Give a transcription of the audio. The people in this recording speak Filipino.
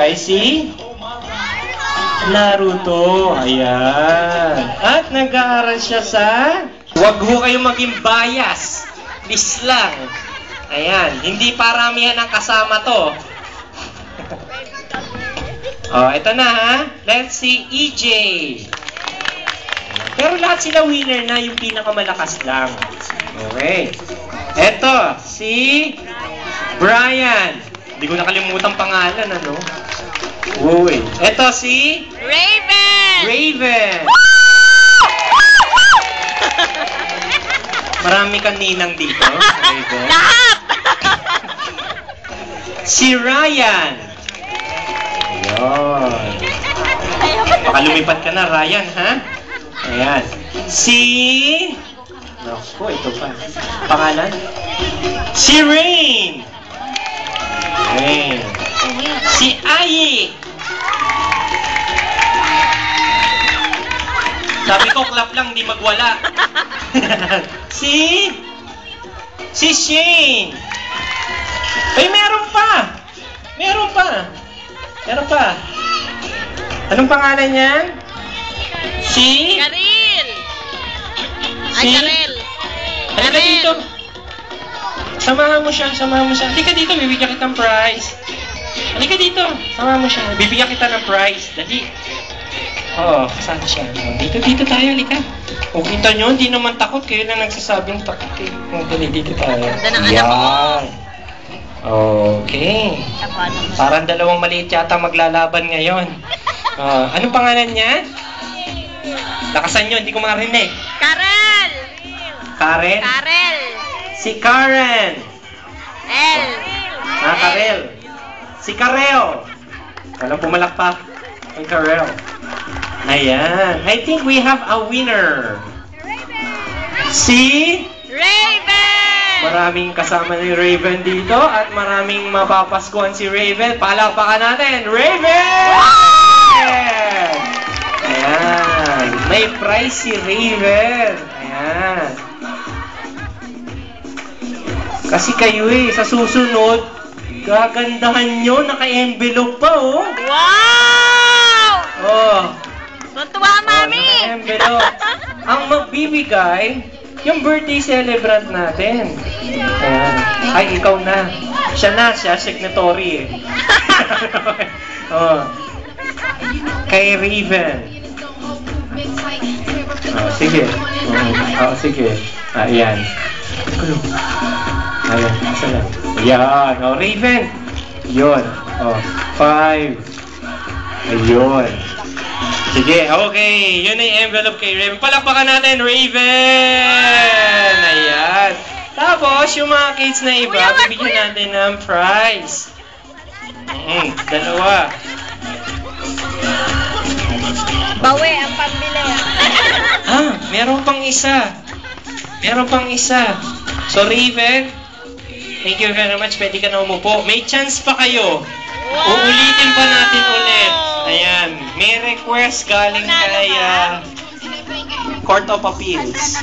ay si Naruto. Ayan. At nag-aaral siya sa... Huwag ho kayong maging bias. Please lang. Ayan. Hindi paramihan ang kasama to. Oh, ito na ha. Let's see EJ. Pero lahat sila winner na, yung pinakamalakas lang. Okay. Ito, si Brian. Hindi ko nakalimutan pangalan, ano? Uy. Ito si Raven. Marami kang ninang dito. Raven. Lahat! Si Ryan. Ayun. Baka lumipad ka na, Ryan, ha? Ayan. Si... Naku, ito pa. Pangalan? Si Rain. Rain. Si Ayi. Sabi ko, clap lang, di magwala. Si Shane. Ay, meron pa. Anong pangalan niya? Si Karil. Halika dito. Samahan mo siya. Halika dito, bibigyan kitang prize. Halika dito, samahan mo siya. Bibigyan kita ng prize. Dali. Oo, saan siya? Dito tayo, halika. O, kita nyo, hindi naman takot. Kayo na nagsasabing takot eh. Dali, dito tayo. Yan. Okay. Parang dalawang maliit yata maglalaban ngayon. Anong pangalan niya? Lakasan nyo, hindi ko marinig. Karel. Si Karen. Karel. Si Karel. Walang pumalakpak. Ang Karel. Ayan. I think we have a winner. Si Raven. Maraming kasama ni Raven dito at maraming mapapaskuhan si Raven. Palakpakan natin, Raven! Ayan. May prize si Raven. Ayan. Kasi kayo sa susunod, gagandahan nyo, naka-envelope pa, oh. Wow! Oh. Tuntua, Mami! Naka-envelope. Ang magbibigay, yung birthday celebrant natin. Ayan. Ay, ikaw na. Siya, signatory eh. Oh. Kay Raven. Sige. Sige. Ayan. Ayan, asa lang. Ayan. Raven. Yun. 5. Ayun. Sige, okay. Yun ay envelope kay Raven. Palakpakan natin, Raven! Ayan. Tapos, yung mga kids na iba, bibigyan natin ng prize. Dalawa. Bawi ang pambili. Meron pang isa. So, Raven, thank you very much. Pwede ka na umupo. May chance pa kayo. Uulitin pa natin ulit. Ayan. May request galing kay Court of Appeals.